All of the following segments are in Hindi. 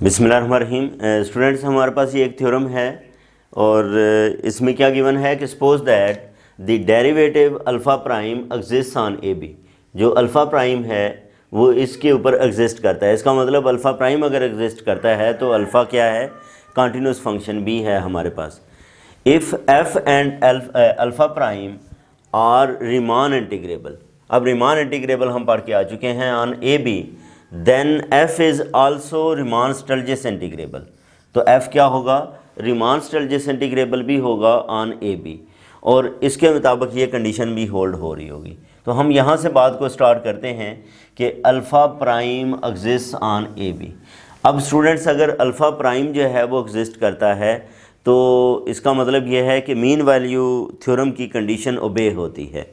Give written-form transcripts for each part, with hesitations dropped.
बिस्मिल्लाहिर्रहमानिर्रहीम। स्टूडेंट्स, हमारे पास ये एक थ्योरम है और इसमें क्या गिवन है कि suppose that the derivative alpha prime exist on a b. जो अल्फ़ा प्राइम है वो इसके ऊपर एग्जिस्ट करता है। इसका मतलब अल्फ़ा प्राइम अगर एग्जिस्ट करता है तो अल्फ़ा क्या है, कॉन्टीन्यूस फंक्शन बी है हमारे पास। If f and alpha prime r Riemann integrable. अब रिमान इंटीग्रेबल हम पढ़ के आ चुके हैं on a b, then f is also Riemann Stieltjes integrable. तो f क्या होगा, रिमान स्टर्जियस इंटीग्रेबल भी होगा ऑन ए बी, और इसके मुताबिक ये कंडीशन भी होल्ड हो रही होगी। तो हम यहाँ से बात को स्टार्ट करते हैं कि alpha prime exist on a b. अब स्टूडेंट्स, अगर अल्फ़ा प्राइम जो है वो एग्जिस्ट करता है तो इसका मतलब ये है कि मीन वैल्यू थ्योरम की कंडीशन ओबे होती है।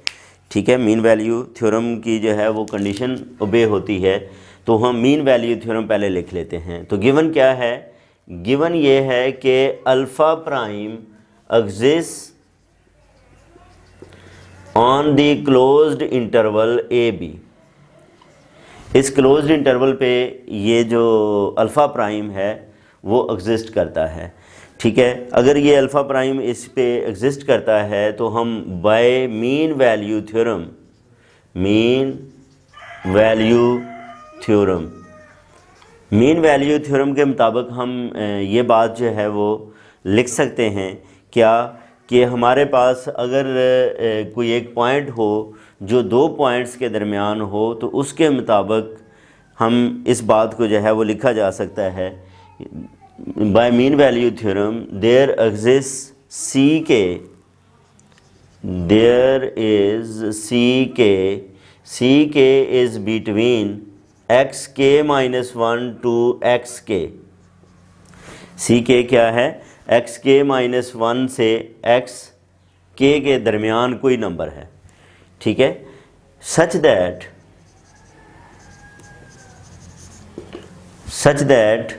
ठीक है, मीन वैल्यू थ्योरम की जो है वो कंडीशन ओबे होती है। तो हम मीन वैल्यू थ्योरम पहले लिख लेते हैं। तो गिवन क्या है, गिवन ये है कि alpha prime exist on the closed interval a b. इस क्लोज्ड इंटरवल पे ये जो अल्फ़ा प्राइम है वो एग्जिस्ट करता है। ठीक है, अगर ये अल्फ़ा प्राइम इस पे एग्जिस्ट करता है तो हम by mean value theorem, mean value theorem के मुताबिक हम ये बात जो है वो लिख सकते हैं क्या, कि हमारे पास अगर कोई एक पॉइंट हो जो दो पॉइंट्स के दरमियान हो तो उसके मुताबिक हम इस बात को जो है वो लिखा जा सकता है by mean value theorem there exist c k, there is c k is between x k minus one to x k. C के क्या है, एक्स के माइनस वन से एक्स के दरमियान कोई नंबर है। ठीक है, सच दैट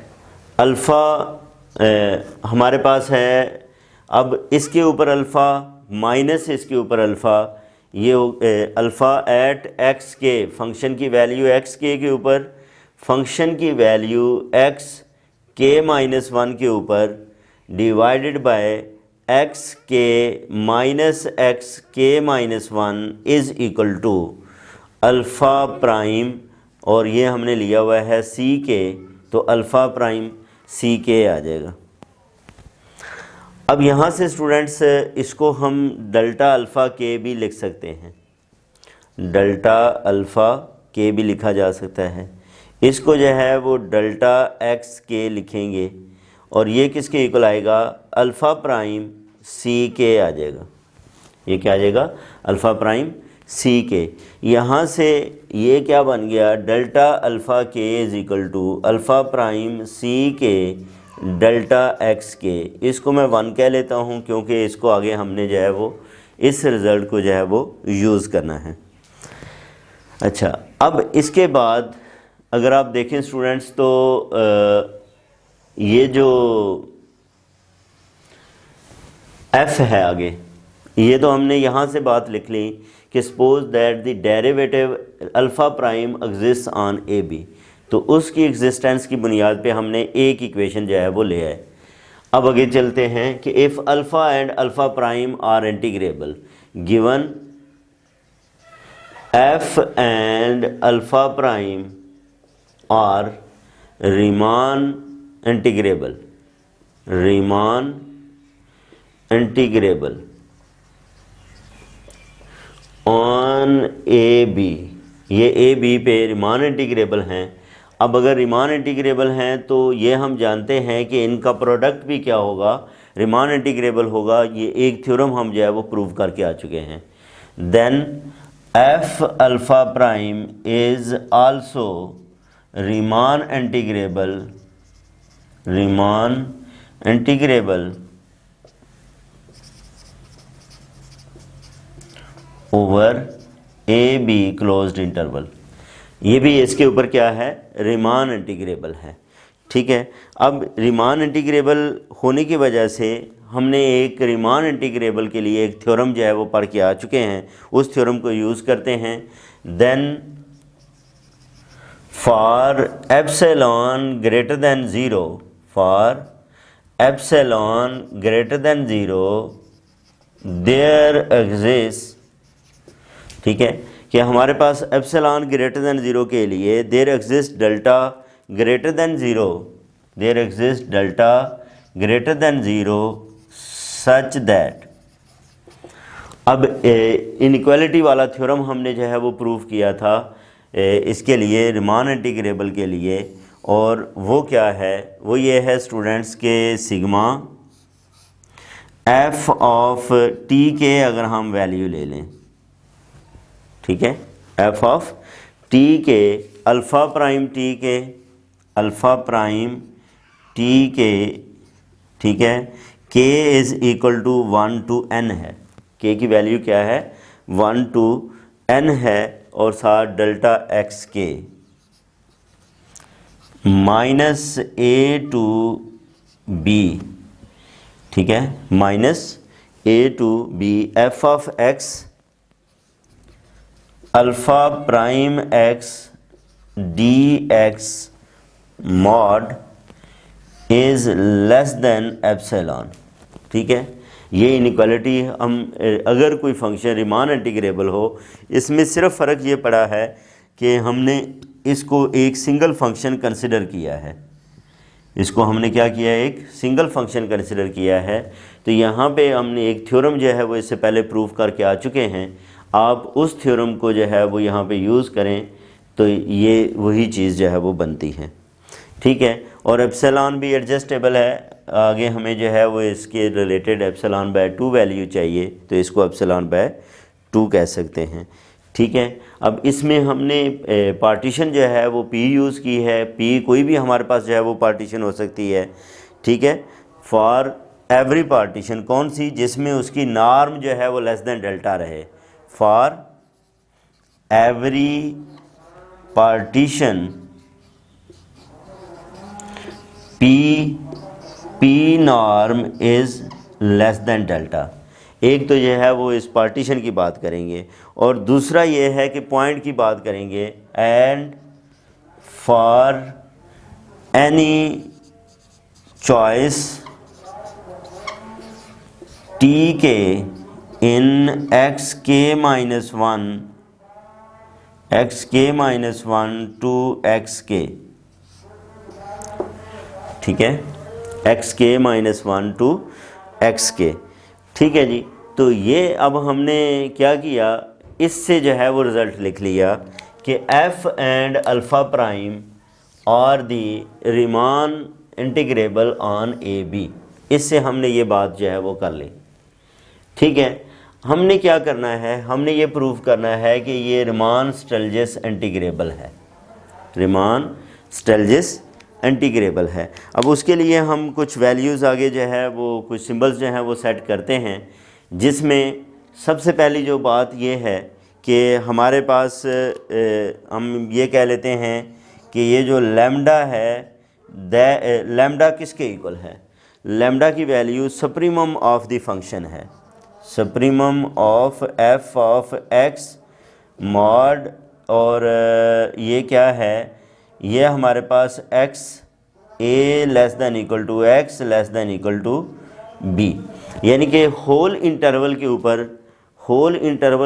अल्फ़ा हमारे पास है। अब इसके ऊपर अल्फ़ा माइनस इसके ऊपर अल्फ़ा, ये alpha at x k, function की वैल्यू एक्स के ऊपर, फंक्शन की value x k minus one के ऊपर divided by x k minus one is equal to alpha prime, और ये हमने लिया हुआ है सी के, तो अल्फ़ा प्राइम सी के आ जाएगा। अब यहाँ से स्टूडेंट्स इसको हम डेल्टा अल्फ़ा के भी लिख सकते हैं, डेल्टा अल्फ़ा के भी लिखा जा सकता है। इसको जो है वो डेल्टा एक्स के लिखेंगे और ये किसके इक्वल आएगा, अल्फ़ा प्राइम सी के आ जाएगा। ये क्या आ जाएगा, अल्फ़ा प्राइम सी के। यहाँ से ये क्या बन गया, delta alpha k is equal to alpha prime c k delta x के। इसको मैं 1 कह लेता हूँ क्योंकि इसको आगे हमने जो है वो इस रिज़ल्ट को जो है वो यूज़ करना है। अच्छा, अब इसके बाद अगर आप देखें स्टूडेंट्स तो ये जो f है आगे, ये तो हमने यहाँ से बात लिख ली कि suppose that the derivative alpha prime exist on a b. तो उसकी एग्जिस्टेंस की बुनियाद पे हमने एक इक्वेशन जो है वो ले आए। अब आगे चलते हैं कि if alpha and alpha prime are integrable, given f and alpha prime are Riemann integrable on a b. ये ए बी पे रीमान इंटीग्रेबल हैं। अब अगर रीमान इंटीग्रेबल हैं तो ये हम जानते हैं कि इनका प्रोडक्ट भी क्या होगा, रीमान इंटीग्रेबल होगा। ये एक थ्योरम हम जो है वो प्रूव करके आ चुके हैं। Then f alpha prime is also Riemann integrable over a b closed interval. ये भी इसके ऊपर क्या है, रीमान इंटीग्रेबल है। ठीक है, अब रीमान इंटीग्रेबल होने की वजह से हमने एक रीमान इंटीग्रेबल के लिए एक थ्योरम जो है वो पढ़ के आ चुके हैं, उस थ्योरम को यूज़ करते हैं। Then for epsilon greater than 0, for epsilon greater than 0 there exists, ठीक है, कि हमारे पास एप्सिलॉन ग्रेटर देन 0 के लिए there exist delta greater than 0, there exist delta greater than 0 such that. अब इनइक्वालिटी वाला थ्योरम हमने जो है वो प्रूव किया था इसके लिए रिमान इंटीग्रेबल के लिए, और वो क्या है, वो ये है स्टूडेंट्स के सिग्मा एफ ऑफ टी के अगर हम वैल्यू ले लें, ठीक है, f of t k alpha prime t k, alpha prime t k, ठीक है, k is equal to 1 to n है, के की वैल्यू क्या है 1 to n है, और साथ delta x k minus a to b, ठीक है, minus a to b f of x alpha prime x d x mod is less than epsilon, ठीक है। ये इनइक्वालिटी हम अगर कोई फंक्शन रिमान इंटीग्रेबल हो, इसमें सिर्फ फ़र्क ये पड़ा है कि हमने इसको एक सिंगल फंक्शन कंसिडर किया है, इसको हमने क्या किया है, एक सिंगल फंक्शन कंसिडर किया है। तो यहाँ पे हमने एक थ्योरम जो है वो इससे पहले प्रूव करके आ चुके हैं, आप उस थ्योरम को जो है वो यहाँ पे यूज़ करें तो ये वही चीज़ जो है वो बनती है, ठीक है। और एप्सिलॉन भी एडजस्टेबल है, आगे हमें जो है वो इसके रिलेटेड एप्सिलॉन बाय 2 वैल्यू चाहिए, तो इसको एप्सिलॉन बाय 2 कह सकते हैं, ठीक है। अब इसमें हमने पार्टीशन जो है वो पी यूज़ की है, पी कोई भी हमारे पास जो है वो पार्टीशन हो सकती है, ठीक है, फॉर एवरी पार्टीशन, कौन सी, जिसमें उसकी नॉर्म जो है वो लेस देन डेल्टा रहे, for every partition P norm is less then delta. एक तो ये है वो इस पार्टीशन की बात करेंगे, और दूसरा ये है कि पॉइंट की बात करेंगे, and for any choice T के इन x k minus one to x के, ठीक है, x k minus 1 to x के, ठीक है जी। तो ये अब हमने क्या किया, इससे जो है वो रिज़ल्ट लिख लिया कि एफ एंड अल्फ़ा प्राइम और the Riemann integrable on a b, इससे हमने ये बात जो है वो कर ली, ठीक है। हमने क्या करना है, हमने ये प्रूव करना है कि ये रिमान स्टेल्जिस इंटीग्रेबल है, रिमान स्टेल्जिस इंटीग्रेबल है। अब उसके लिए हम कुछ वैल्यूज़ आगे जो है वो कुछ सिंबल्स जो हैं वो सेट करते हैं, जिसमें सबसे पहली जो बात ये है कि हमारे पास हम ये कह लेते हैं कि ये जो लैम्डा है, लैम्डा किसके इक्वल है, लैम्डा की value supremum of the function है, supremum of f of x mod, और ये क्या है, ये हमारे पास x a less than equal to x less than equal to b, यानी कि होल इंटरवल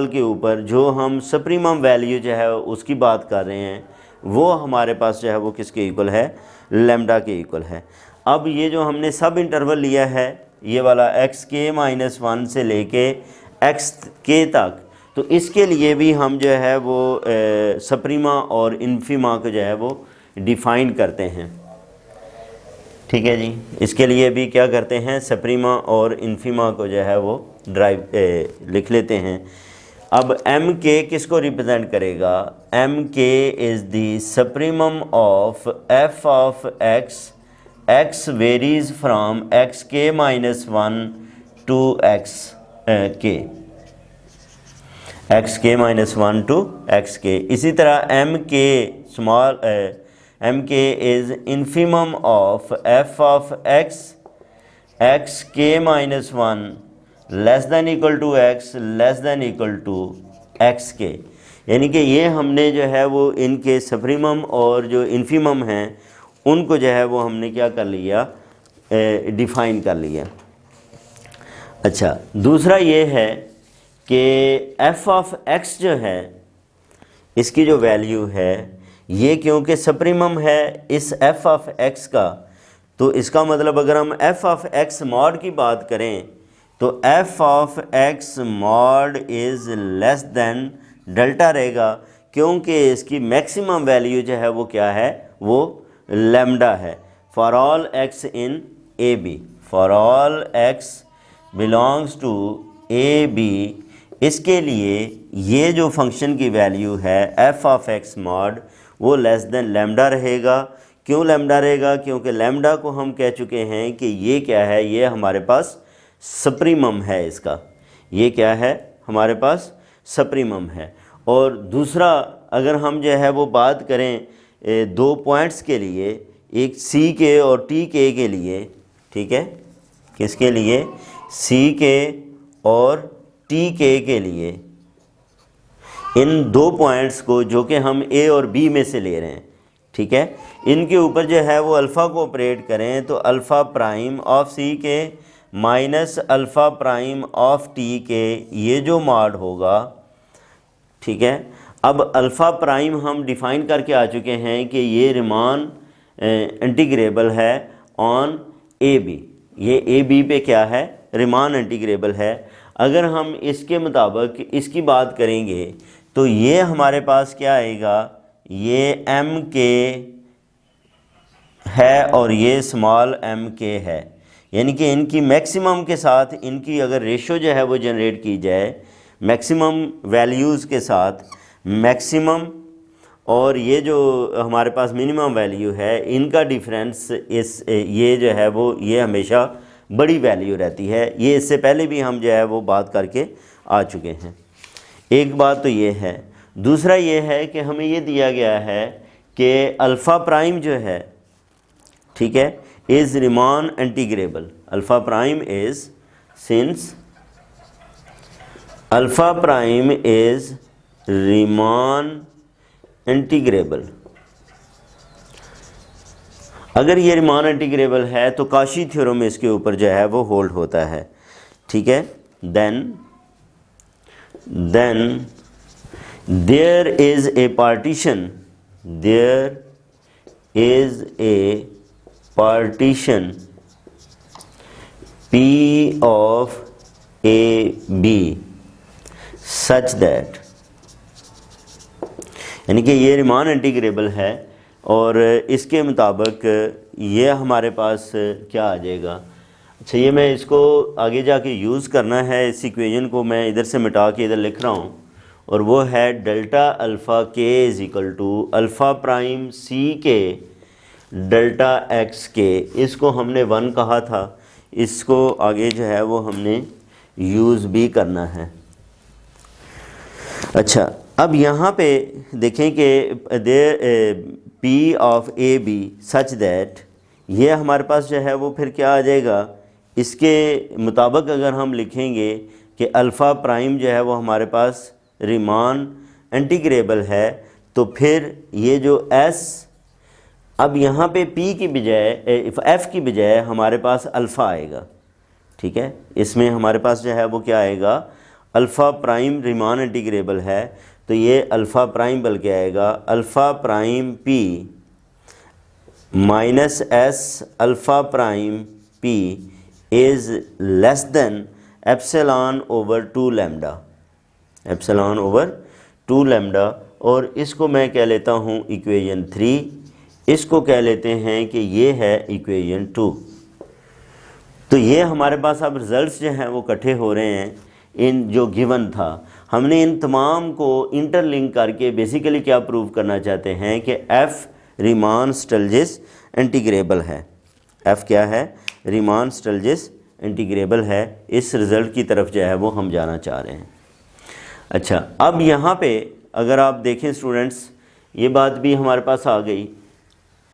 के ऊपर जो हम सुप्रीमम वैल्यू जो है उसकी बात कर रहे हैं, वो हमारे पास जो है वो किसके इक्वल है, लैम्डा के इक्वल है। अब ये जो हमने सब इंटरवल लिया है, ये वाला एक्स के माइनस 1 से लेके एक्स के तक, तो इसके लिए भी हम जो है वो सप्रीमा और इन्फीमा को जो है वो डिफ़ाइन करते हैं, ठीक है जी। इसके लिए भी क्या करते हैं, सप्रीमा और इन्फीमा को जो है वो लिख लेते हैं। अब एम के किसको रिप्रेजेंट करेगा, m k is the supremum of f of x, x varies from x k minus 1 to x k, x k minus 1 to x k. इसी तरह m k small m k is infimum of f of x, x k minus 1 less than equal to x less than equal to x k, यानी कि ये हमने जो है वो इनके सप्रीमम और जो इन्फीमम हैं उनको जो है वो हमने क्या कर लिया, डिफ़ाइन कर लिया। अच्छा, दूसरा ये है कि एफ ऑफ एक्स जो है इसकी जो वैल्यू है ये क्योंकि सप्रीमम है इस एफ ऑफ एक्स का, तो इसका मतलब अगर हम एफ ऑफ एक्स मॉड की बात करें तो F of x mod is less than delta रहेगा, क्योंकि इसकी मैक्सिमम वैल्यू जो है वो क्या है, वो लैम्डा है। For all x in a b, for all x belongs to a b, इसके लिए ये जो फंक्शन की वैल्यू है एफ ऑफ एक्स मॉड वो लेस देन लैम्डा रहेगा। क्यों लैम्डा रहेगा? क्योंकि लैम्डा को हम कह चुके हैं कि ये क्या है, ये हमारे पास सप्रीमम है इसका, ये क्या है हमारे पास सप्रीमम है। और दूसरा अगर हम जो है वो बात करें दो पॉइंट्स के लिए, एक सी के और टी के लिए, ठीक है, किसके लिए, सी के और टी के लिए, इन दो पॉइंट्स को जो कि हम ए और बी में से ले रहे हैं, ठीक है, इनके ऊपर जो है वो अल्फ़ा को ऑपरेट करें तो alpha prime of C k minus alpha prime of t k ये जो मॉड होगा, ठीक है। अब अल्फ़ा प्राइम हम डिफ़ाइन करके आ चुके हैं कि ये रिमान इंटीग्रेबल है ऑन ए बी, ये ए बी पे क्या है, रिमान इंटीग्रेबल है। अगर हम इसके मुताबिक इसकी बात करेंगे तो ये हमारे पास क्या आएगा, ये एम के है और ये स्मॉल एम के है, यानी कि इनकी मैक्सिमम के साथ इनकी अगर रेशो जो है वो जनरेट की जाए मैक्सिमम वैल्यूज़ के साथ, मैक्सिमम और ये जो हमारे पास मिनिमम वैल्यू है इनका डिफरेंस इस ये जो है वो ये हमेशा बड़ी वैल्यू रहती है। ये इससे पहले भी हम जो है वो बात करके आ चुके हैं। एक बात तो ये है। दूसरा ये है कि हमें ये दिया गया है कि अल्फ़ा प्राइम जो है, ठीक है, is Riemann integrable. Alpha prime is, since alpha prime is Riemann integrable, अगर ये रिमान इंटीग्रेबल है तो काशी थ्योरम इसके ऊपर जो है वो होल्ड होता है, ठीक है। Then there is a partition, there is a partition P of A B such that, यानी कि ये रिमान इंटीग्रेबल है और इसके मुताबिक ये हमारे पास क्या आ जाएगा। अच्छा, ये मैं इसको आगे जाके यूज़ करना है, इस इक्वेशन को मैं इधर से मिटा के इधर लिख रहा हूँ, और वो है delta alpha k is equal to alpha prime c k delta x के। इसको हमने 1 कहा था, इसको आगे जो है वो हमने यूज़ भी करना है। अच्छा, अब यहाँ पे देखें कि P of a b such that, ये हमारे पास जो है वो फिर क्या आ जाएगा, इसके मुताबिक अगर हम लिखेंगे कि अल्फ़ा प्राइम जो है वो हमारे पास रिमान इंटीग्रेबल है, तो फिर ये जो S, अब यहाँ पे P की बजाय F की बजाय हमारे पास अल्फ़ा आएगा, ठीक है। इसमें हमारे पास जो है वो क्या आएगा, अल्फ़ा प्राइम रिमान इंटीग्रेबल है, तो ये अल्फ़ा प्राइम बल्कि आएगा alpha prime P minus S alpha prime P is less than epsilon over 2 lambda, epsilon over 2 lambda. और इसको मैं कह लेता हूँ इक्वेशन 3, इसको कह लेते हैं कि ये है इक्वेशन 2। तो ये हमारे पास अब रिज़ल्ट्स जो हैं वो इकट्ठे हो रहे हैं इन जो गिवन था। हमने इन तमाम को इंटरलिंक करके बेसिकली क्या प्रूव करना चाहते हैं कि एफ़ रीमान स्टल्जिस इंटीग्रेबल है। एफ़ क्या है, रीमान स्टल्जिस इंटीग्रेबल है। इस रिज़ल्ट की तरफ जो है वो हम जाना चाह रहे हैं। अच्छा, अब यहाँ पे अगर आप देखें स्टूडेंट्स, ये बात भी हमारे पास आ गई।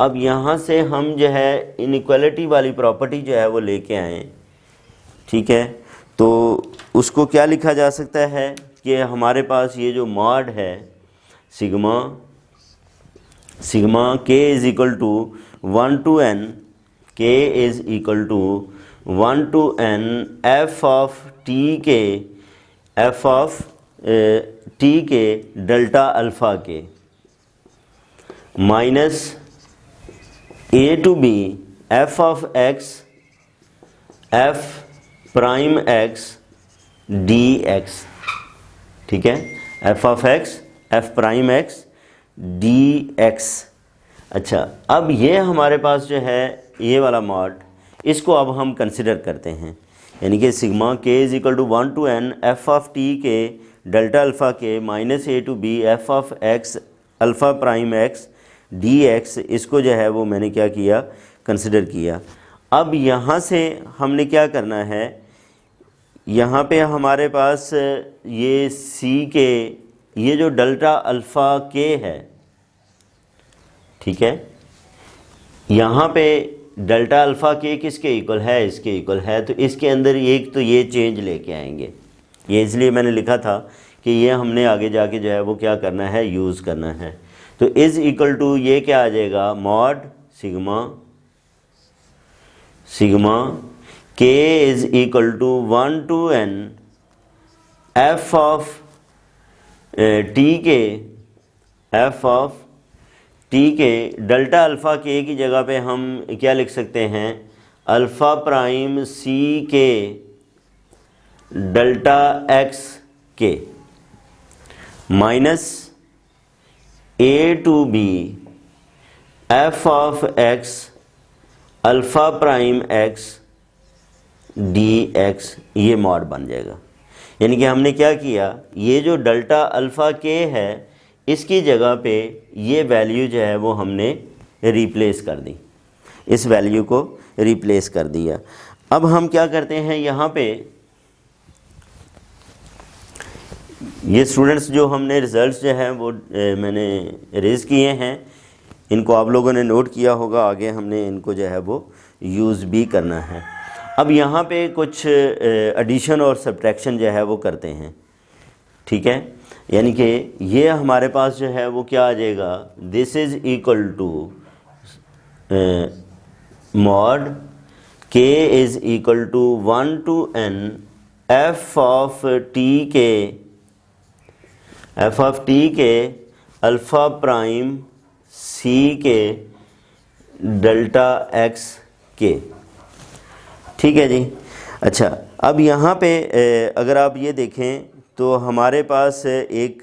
अब यहाँ से हम जो है इनइक्वालिटी वाली प्रॉपर्टी जो है वो लेके आए, ठीक है। तो उसको क्या लिखा जा सकता है कि हमारे पास ये जो मॉड है sigma k is equal to 1 to n, k is equal to 1 to n f of t k delta alpha k minus a to b f of x f prime x dx। ठीक है, f of x f prime x dx। अच्छा, अब ये हमारे पास जो है ये वाला मॉड, इसको अब हम कंसिडर करते हैं, यानी कि sigma k is equal to 1 to n f of t k delta alpha k minus a to b f of x alpha prime x dx, इसको जो है वो मैंने क्या किया, कंसिडर किया। अब यहाँ से हमने क्या करना है, यहाँ पे हमारे पास ये c के ये जो डेल्टा अल्फ़ा k है, ठीक है, यहाँ पे डेल्टा अल्फ़ा k किसके इक्वल है, इसके इक्वल है, तो इसके अंदर एक तो ये चेंज लेके आएंगे। ये इसलिए मैंने लिखा था कि ये हमने आगे जाके जो है वो क्या करना है, यूज़ करना है। तो इज़ इक्वल टू ये क्या आ जाएगा, mod sigma k is equal to 1 to n f of t k delta alpha k की जगह पे हम क्या लिख सकते हैं, alpha prime c k delta x k minus a to b f of x alpha prime x d x, ये मॉड बन जाएगा। यानी कि हमने क्या किया, ये जो डेल्टा अल्फ़ा के है इसकी जगह पे ये वैल्यू जो है वो हमने रिप्लेस कर दी, इस वैल्यू को रिप्लेस कर दिया। अब हम क्या करते हैं, यहाँ पे ये स्टूडेंट्स जो हमने रिज़ल्ट्स जो हैं वो मैंने रेज़ किए हैं, इनको आप लोगों ने नोट किया होगा, आगे हमने इनको जो है वो यूज़ भी करना है। अब यहाँ पे कुछ एडिशन और सब्ट्रैक्शन जो है वो करते हैं, ठीक है, यानी कि ये हमारे पास जो है वो क्या आ जाएगा, this is equal to mod k is equal to 1 to n f of t k alpha prime c k delta x k. ठीक है जी। अच्छा, अब यहाँ पे अगर आप ये देखें तो हमारे पास एक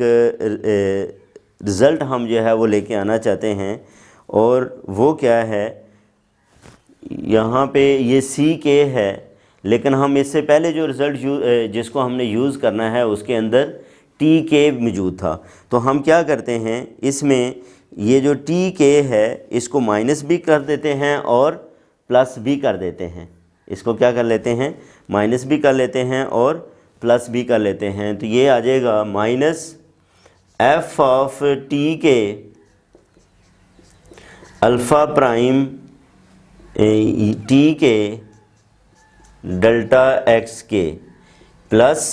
रिज़ल्ट हम जो है वो लेके आना चाहते हैं, और वो क्या है, यहाँ पे ये सी के है, लेकिन हम इससे पहले जो रिज़ल्ट जिसको हमने यूज़ करना है उसके अंदर टी के मौजूद था। तो हम क्या करते हैं, इसमें ये जो टी के है इसको माइनस भी कर देते हैं और प्लस भी कर देते हैं। इसको क्या कर लेते हैं, माइनस भी कर लेते हैं और प्लस भी कर लेते हैं। तो ये आ जाएगा minus f of t k alpha prime t k delta x k plus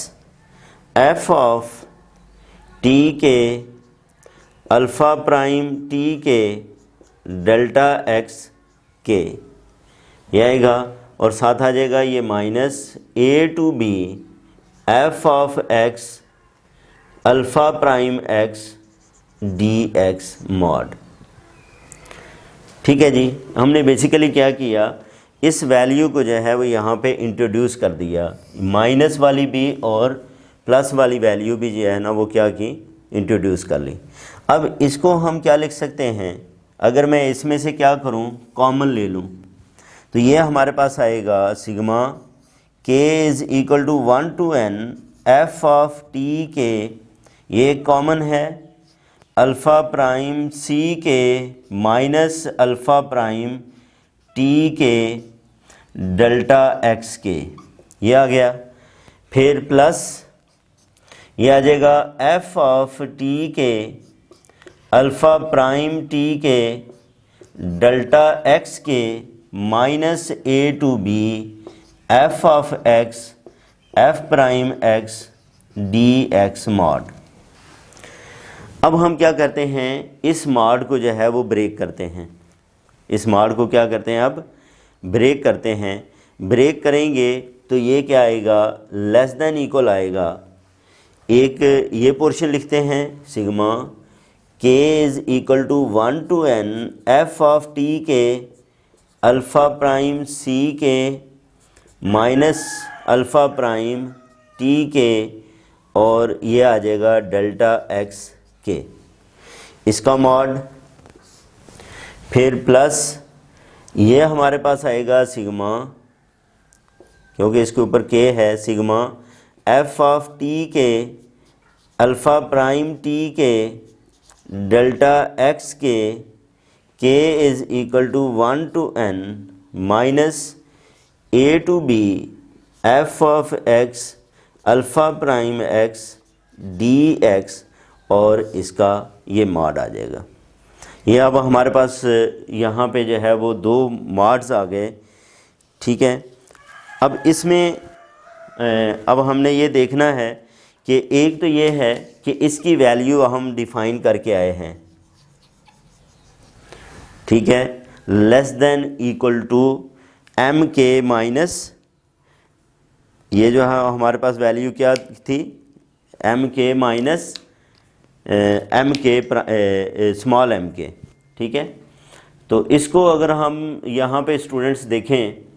f of t k alpha prime t k delta x k, ये आएगा, और साथ आ जाएगा ये minus a to b f of x alpha prime x d x mod. ठीक है जी। हमने बेसिकली क्या किया, इस वैल्यू को जो है वो यहाँ पे इंट्रोड्यूस कर दिया, माइनस वाली भी और प्लस वाली वैल्यू भी जो है ना वो क्या की, इंट्रोड्यूस कर ली। अब इसको हम क्या लिख सकते हैं, अगर मैं इसमें से क्या करूँ, कॉमन ले लूँ, तो ये हमारे पास आएगा sigma k is equal to 1 to n f of t k, ये कॉमन है, alpha prime c k minus alpha prime t k delta x k, ये आ गया। फिर प्लस ये आ जाएगा f of t k alpha prime t k delta x k minus a to b f of x f prime x d x mod. अब हम क्या करते हैं, इस मॉड को जो है वो ब्रेक करते हैं। इस मॉड को क्या करते हैं, अब ब्रेक करते हैं। ब्रेक करेंगे तो ये क्या आएगा, लेस देन इक्वल आएगा। एक ये पोर्शन लिखते हैं, sigma k is equal to 1 to n f of t k alpha prime c k minus alpha prime t के, और ये आ जाएगा डेल्टा एक्स के, इसका मॉड। फिर प्लस ये हमारे पास आएगा सिग्मा, क्योंकि इसके ऊपर के है, sigma f of t k alpha prime t k delta x k is equal to 1 to n minus a to b f of x alpha prime x d x, और इसका ये मॉड आ जाएगा। ये अब हमारे पास यहाँ पे जो है वो दो मॉड्स आ गए, ठीक है। अब इसमें अब हमने ये देखना है कि एक तो ये है कि इसकी वैल्यू हम डिफ़ाइन करके आए हैं, ठीक है, less than equal to m k minus, ये जो है हमारे पास वैल्यू क्या थी, M k minus M k small m के, ठीक है। तो इसको अगर हम यहाँ पे स्टूडेंट्स देखें,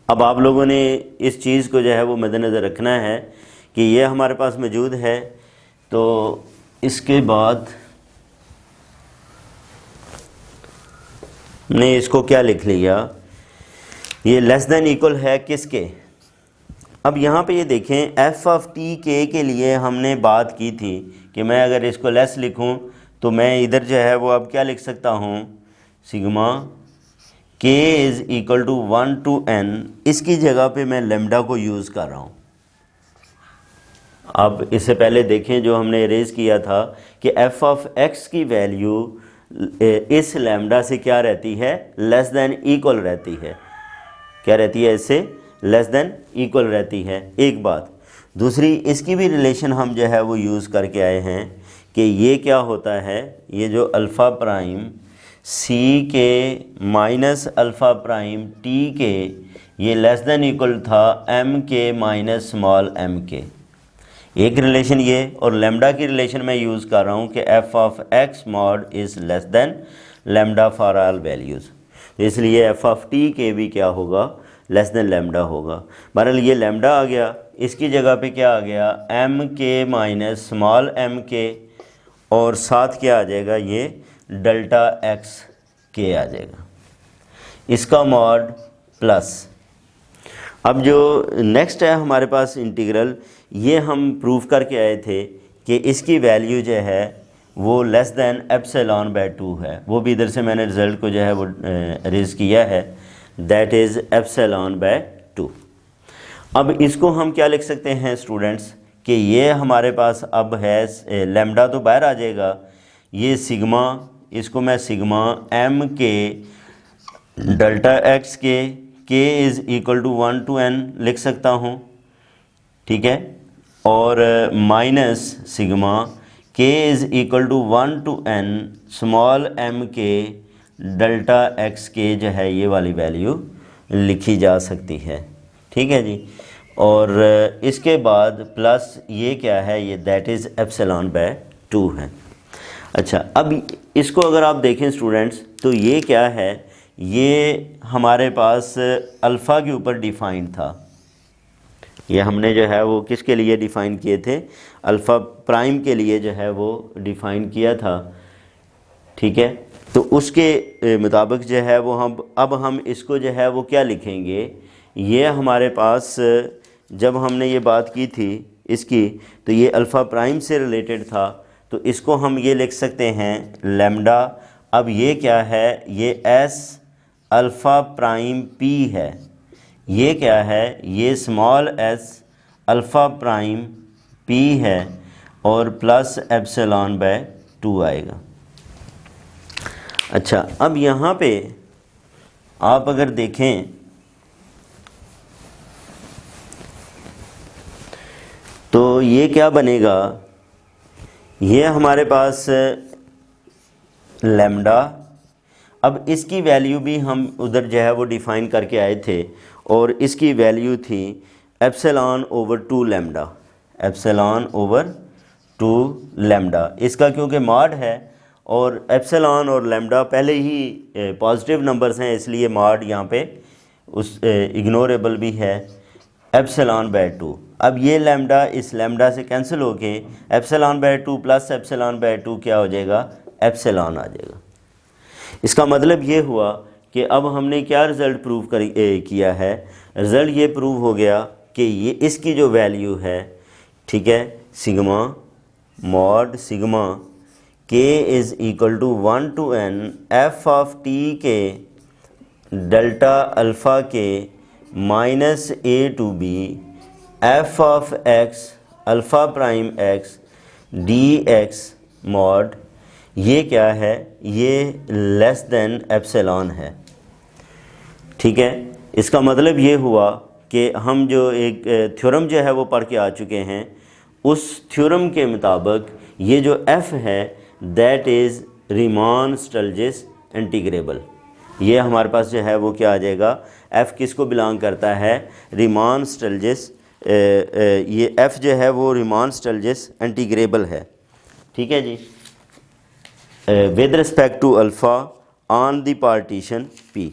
अब आप लोगों ने इस चीज़ को जो है वो मद्देनज़र रखना है कि ये हमारे पास मौजूद है। तो इसके बाद ने इसको क्या लिख लिया, ये लेस देन इक्वल है किसके। अब यहाँ पे ये देखें, एफ ऑफ टी के लिए हमने बात की थी कि मैं अगर इसको लेस लिखूँ तो मैं इधर जो है वो अब क्या लिख सकता हूँ, sigma k is equal to 1 to n, इसकी जगह पे मैं लेमडा को यूज़ कर रहा हूँ। अब इससे पहले देखें जो हमने इरेज किया था कि एफ ऑफ एक्स की वैल्यू इस लेमडा से क्या रहती है, लेस देन इक्वल रहती है। क्या रहती है, इससे लेस देन इक्वल रहती है, एक बात। दूसरी, इसकी भी रिलेशन हम जो है वो यूज़ करके आए हैं कि ये क्या होता है, ये जो alpha prime c k minus alpha prime t k, ये लेस देन इक्वल था M k minus small m के, एक रिलेशन ये। और लेमडा की रिलेशन मैं यूज़ कर रहा हूँ कि F of x mod is less then lambda for all values, तो इसलिए एफ ऑफ टी के भी क्या होगा, लेस देन लेमडा होगा। बहरहाल ये लेमडा आ गया, इसकी जगह पे क्या आ गया, M k minus small m के, और साथ क्या आ जाएगा, ये डेल्टा एक्स के आ जाएगा, इसका मॉड प्लस। अब जो नेक्स्ट है हमारे पास इंटीग्रल, ये हम प्रूव करके आए थे कि इसकी वैल्यू जो है वो लेस दैन एप्सिलॉन बाय 2 है। वो भी इधर से मैंने रिज़ल्ट को जो है वो रेज़ किया है, दैट इज़ एप्सिलॉन बाय 2। अब इसको हम क्या लिख सकते हैं स्टूडेंट्स कि ये हमारे पास अब है, लेमडा तो बाहर आ जाएगा, ये सिग्मा, इसको मैं sigma m k delta x k is equal to 1 to n लिख सकता हूँ, ठीक है, और minus sigma k is equal to 1 to n small m k delta x k जो है ये वाली वैल्यू लिखी जा सकती है, ठीक है जी। और इसके बाद प्लस ये क्या है, ये दैट इज़ एप्सिलॉन बाय 2 है। अच्छा, अब इसको अगर आप देखें स्टूडेंट्स, तो ये क्या है, ये हमारे पास अल्फ़ा के ऊपर डिफ़ाइंड था। ये हमने जो है वो किसके लिए डिफ़ाइन किए थे, अल्फ़ा प्राइम के लिए जो है वो डिफ़ाइन किया था, ठीक है। तो उसके मुताबिक जो है वो हम इसको जो है वो क्या लिखेंगे, ये हमारे पास जब हमने ये बात की थी इसकी, तो ये अल्फ़ा प्राइम से रिलेटेड था, तो इसको हम ये लिख सकते हैं लेमडा। अब ये क्या है, ये एस अल्फ़ा प्राइम पी है, ये क्या है, ये small S alpha prime P है, और प्लस एप्सिलॉन बाय 2 आएगा। अच्छा, अब यहाँ पे आप अगर देखें तो ये क्या बनेगा, ये हमारे पास लैम्डा, अब इसकी वैल्यू भी हम उधर जो है वो डिफ़ाइन करके आए थे और इसकी वैल्यू थी epsilon over 2 lambda, epsilon over 2 lambda. इसका क्योंकि मॉड है और एप्सिलॉन और लैम्डा पहले ही पॉजिटिव नंबर्स हैं, इसलिए मॉड यहाँ पे उस इग्नोरेबल भी है, एप्सिलॉन बाय 2। अब ये लैम्डा इस लैम्डा से कैंसिल होके epsilon bye 2 plus epsilon bye 2 क्या हो जाएगा, एप्सिलॉन आ जाएगा। इसका मतलब ये हुआ कि अब हमने क्या रिज़ल्ट प्रूव किया है, रिज़ल्ट ये प्रूव हो गया कि ये इसकी जो वैल्यू है, ठीक है, sigma mod sigma k is equal to 1 to n f of t k delta alpha k minus a to b f of x alpha prime x d x mod, ये क्या है, ये लेस देन एप्सिलॉन है। ठीक है, इसका मतलब ये हुआ कि हम जो एक थ्योरम जो है वो पढ़ के आ चुके हैं, उस थ्योरम के मुताबिक ये जो f है दैट इज़ रीमान स्टल्जिस इंटीग्रेबल। ये हमारे पास जो है वो क्या आ जाएगा, f किसको बिलोंग करता है, रीमान स्टल्जिस, ये f जो है वो रीमान स्टल्जिस इंटीग्रेबल है। ठीक है जी, with respect to alpha on the partition p।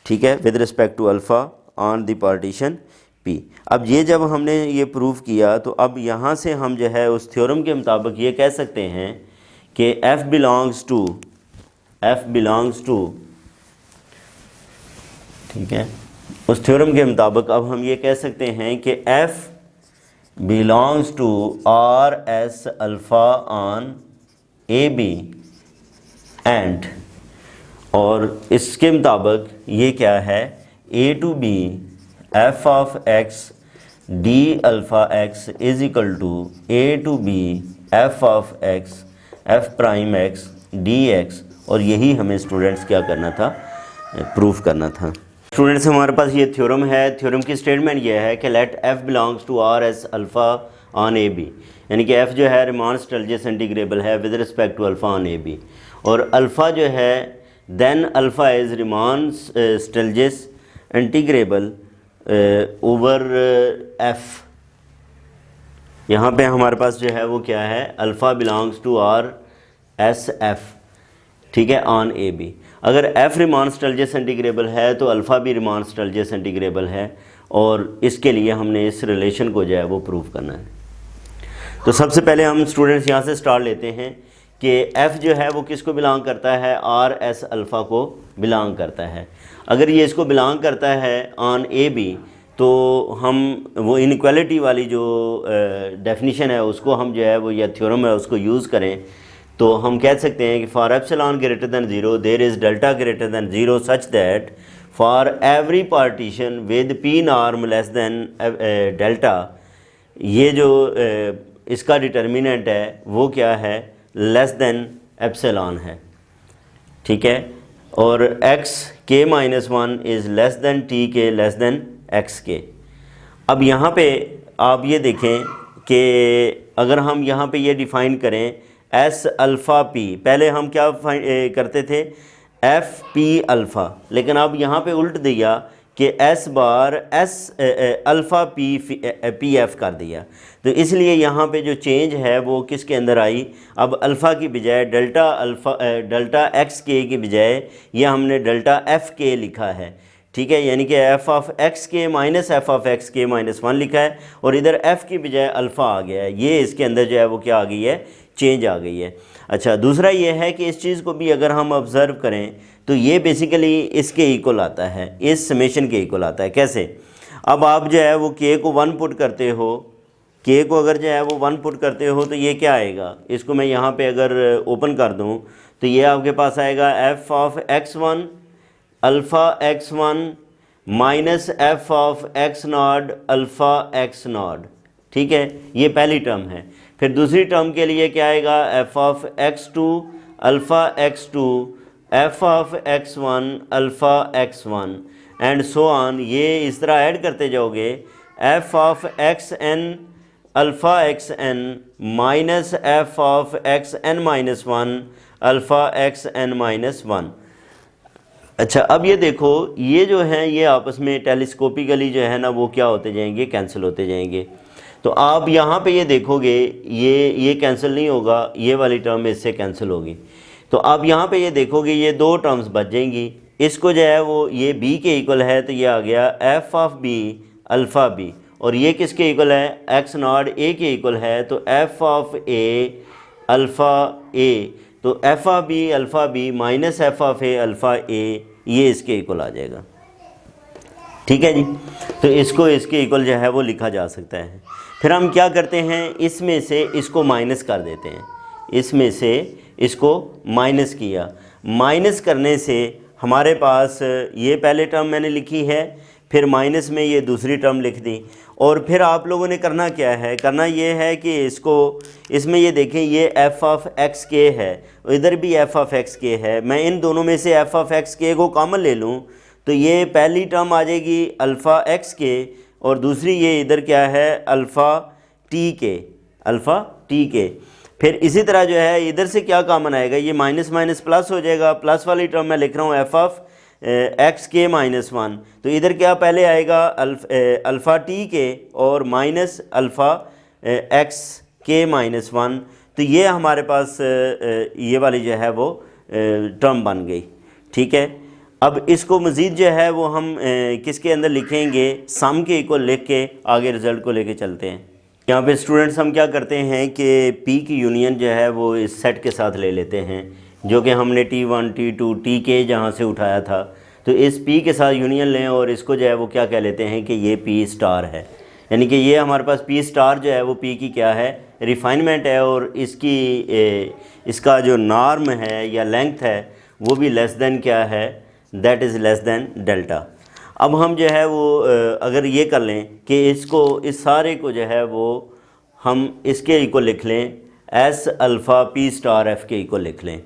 ठीक है, with respect to alpha on the partition p। अब ये जब हमने ये प्रूव किया तो अब यहाँ से हम जो है उस थ्योरम के मुताबिक ये कह सकते हैं कि f बिलोंग्स टू, ठीक है, उस थ्योरम के मुताबिक अब हम ये कह सकते हैं कि f belongs to r s alpha on a b and, और इसके मुताबिक ये क्या है, a to b f of x d alpha x is equal to a to b f of x f prime x d x. और यही हमें स्टूडेंट्स क्या करना था, प्रूफ करना था। स्टूडेंट्स हमारे पास ये थ्योरम है, थ्योरम की स्टेटमेंट ये है कि let f belongs to r s alpha on a b, यानी कि एफ़ जो है रिमान स्टल्जिस इंटीग्रेबल है with respect to alpha on a b, और अल्फ़ा जो है then alpha is Riemann Stieltjes integrable over f. यहाँ पे हमारे पास जो है वो क्या है, alpha belongs to r s f, ठीक है, ऑन ए बी। अगर एफ़ रिमान स्टल्जिस इंटीग्रेबल है तो अल्फ़ा भी रिमान स्टल्जिस इंटीग्रेबल है, और इसके लिए हमने इस रिलेशन को जो है वो प्रूव करना है। तो सबसे पहले हम स्टूडेंट्स यहाँ से स्टार्ट लेते हैं कि f जो है वो किसको बिलोंग करता है, आर एस अल्फ़ा को बिलोंग करता है। अगर ये इसको बिलोंग करता है ऑन ए बी, तो हम वो इनइक्वालिटी वाली जो डेफिनीशन है उसको हम जो है वो, या थ्योरम है उसको यूज़ करें, तो हम कह सकते हैं कि for epsilon greater than zero there is delta greater than zero such that for every partition with p norm less than delta, ये जो इसका डिटर्मिनेंट है वो क्या है, लेस दैन एप्सिलॉन है। ठीक है, और x k minus one is less than T के लेस दैन एक्स के। अब यहाँ पे आप ये देखें कि अगर हम यहाँ पे ये डिफ़ाइन करें एस अल्फ़ा पी, पहले हम क्या करते थे, एफ पी अल्फ़ा, लेकिन अब यहाँ पे उल्ट दिया कि S bar S alpha P F कर दिया। तो इसलिए यहाँ पे जो चेंज है वो किसके अंदर आई, अब अल्फ़ा की बजाय डेल्टा एक्स के की बजाय ये हमने डेल्टा एफ़ के लिखा है। ठीक है, यानी कि F of x k minus F of x k minus one लिखा है, और इधर एफ़ की बजाय अल्फ़ा आ गया है। ये इसके अंदर जो है वो क्या आ गई है, चेंज आ गई है। अच्छा, दूसरा ये है कि इस चीज़ को भी अगर हम ऑब्ज़र्व करें तो ये बेसिकली इसके इक्वल आता है, इस समेशन के इक्वल आता है। कैसे, अब आप जो है वो के को वन पुट करते हो, के को अगर जो है वो वन पुट करते हो तो ये क्या आएगा, इसको मैं यहाँ पे अगर ओपन कर दूँ तो ये आपके पास आएगा f of x one alpha x one minus F of x not alpha x not. ठीक है, ये पहली टर्म है। फिर दूसरी टर्म के लिए क्या आएगा, f of x two alpha x two f of x one alpha x one and so on. ये इस तरह ऐड करते जाओगे, f of x n alpha x n minus f of x n minus one alpha x n minus one. अच्छा, अब ये देखो, ये जो है ये आपस में टेलीस्कोपिकली जो है ना वो क्या होते जाएंगे, कैंसिल होते जाएंगे। तो आप यहाँ पे ये देखोगे ये कैंसिल नहीं होगा, ये वाली टर्म इससे कैंसिल होगी। तो आप यहाँ पे ये देखोगे ये दो टर्म्स बच जाएंगी। इसको जो है वो ये b के इक्वल है तो ये आ गया F of b alpha b, और ये किसके इक्वल है, x नॉट a के इक्वल है तो F of a alpha a, तो F of b alpha b minus f of a alpha a, ये इसके इक्वल आ जाएगा। ठीक है जी, तो इसको इसके इक्वल जो है वो लिखा जा सकता है। फिर हम क्या करते हैं, इसमें से इसको माइनस कर देते हैं, इसमें से इसको माइनस किया, माइनस करने से हमारे पास ये पहले टर्म मैंने लिखी है, फिर माइनस में ये दूसरी टर्म लिख दी। और फिर आप लोगों ने करना क्या है, करना ये है कि इसको इसमें ये देखें ये एफ ऑफ एक्स के है, इधर भी एफ ऑफ एक्स के है, मैं इन दोनों में से एफ ऑफ एक्स के को कॉमन ले लूँ तो ये पहली टर्म आ जाएगी अल्फ़ा एक्स के, और दूसरी ये इधर क्या है alpha T k, alpha T के। फिर इसी तरह जो है इधर से क्या कॉमन आएगा, ये माइनस माइनस प्लस हो जाएगा, प्लस वाली टर्म मैं लिख रहा हूँ F of x k minus one, तो इधर क्या पहले आएगा अल्फ़ा टी के और minus alpha x k minus one, तो ये हमारे पास ये वाली जो है वो टर्म बन गई। ठीक है, अब इसको मज़ीद जो है वो हम किसके अंदर लिखेंगे, सम के इक्वल लिख के आगे रिज़ल्ट को लेके चलते हैं। यहाँ पे स्टूडेंट्स हम क्या करते हैं कि P की यूनियन जो है वो इस सेट के साथ ले लेते हैं, जो कि हमने T1 T2 Tk जहाँ से उठाया था, तो इस P के साथ यूनियन लें और इसको जो है वो क्या कह लेते हैं कि ये P स्टार है, यानी कि ये हमारे पास P स्टार जो है वो P की क्या है, रिफाइनमेंट है, और इसका जो नॉर्म है या लेंथ है वो भी लेस दैन क्या है, that is less than delta. अब हम जो है वो अगर ये कर लें कि इसको इस सारे को जो है वो हम इसके इक्वल लिख लें, S alpha P star F के इक्वल लिख लें,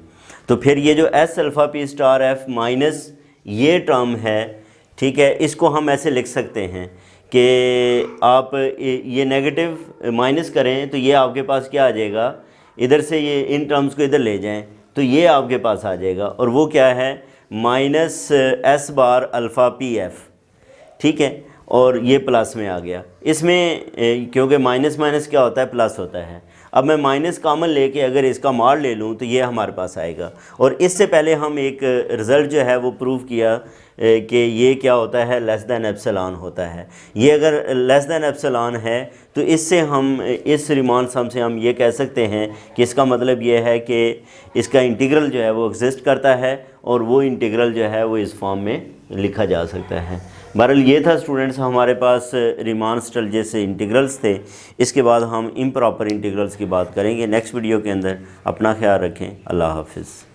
तो फिर ये जो S alpha P star F minus ये टर्म है, ठीक है, इसको हम ऐसे लिख सकते हैं कि आप ये नेगेटिव माइनस करें तो ये आपके पास क्या आ जाएगा, इधर से ये इन टर्म्स को इधर ले जाएं तो ये आपके पास आ जाएगा, और वो क्या है minus S bar alpha P F. ठीक है, और ये प्लस में आ गया, इसमें क्योंकि माइनस माइनस क्या होता है, प्लस होता है। अब मैं माइनस कॉमन लेके अगर इसका मार ले लूँ तो ये हमारे पास आएगा। और इससे पहले हम एक रिज़ल्ट जो है वो प्रूव किया कि ये क्या होता है, लेस दैन एप्सिलॉन होता है। ये अगर लेस दैन एप्सिलॉन है तो इससे हम इस रिमान सम से हम ये कह सकते हैं कि इसका मतलब ये है कि इसका इंटीग्रल जो है वो एग्जिस्ट करता है, और वो इंटीग्रल जो है वो इस फॉर्म में लिखा जा सकता है। बहरहाल ये था स्टूडेंट्स हमारे पास रिमान स्टल्जे से इंटीग्रल्स थे। इसके बाद हम इम्प्रॉपर इंटीग्रल्स की बात करेंगे नेक्स्ट वीडियो के अंदर। अपना ख्याल रखें, अल्लाह हाफिज़।